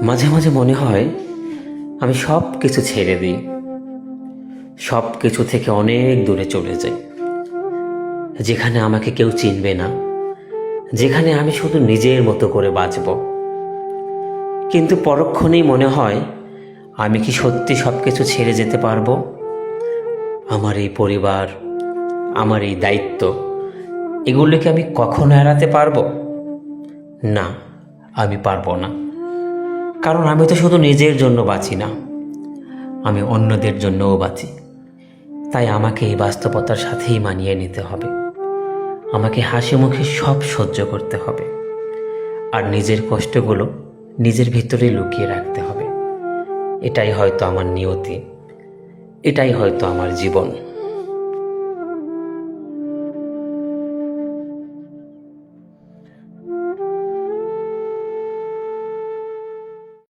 মাঝে মাঝে মনে হয় আমি সব কিছু ছেড়ে দিই, সব কিছু থেকে অনেক দূরে চলে যাই, যেখানে আমাকে কেউ চিনবে না, যেখানে আমি শুধু নিজের মতো করে বাঁচব। কিন্তু পরক্ষণেই মনে হয়, আমি কি সত্যি সব কিছু ছেড়ে যেতে পারবো? আমার এই পরিবার, আমার এই দায়িত্ব, এগুলোকে আমি কখনো এড়াতে পারবো? না, আমি পারবো না। কারণ আমি তো শুধু নিজের জন্য বাঁচি না, আমি অন্যদের জন্যও বাঁচি। তাই আমাকে এই বাস্তবতার সাথেই মানিয়ে নিতে হবে। আমাকে হাসি মুখে সব সহ্য করতে হবে, আর নিজের কষ্টগুলো নিজের ভিতরেই লুকিয়ে রাখতে হবে। এটাই হয়তো আমার নিয়তি, এটাই হয়তো আমার জীবন।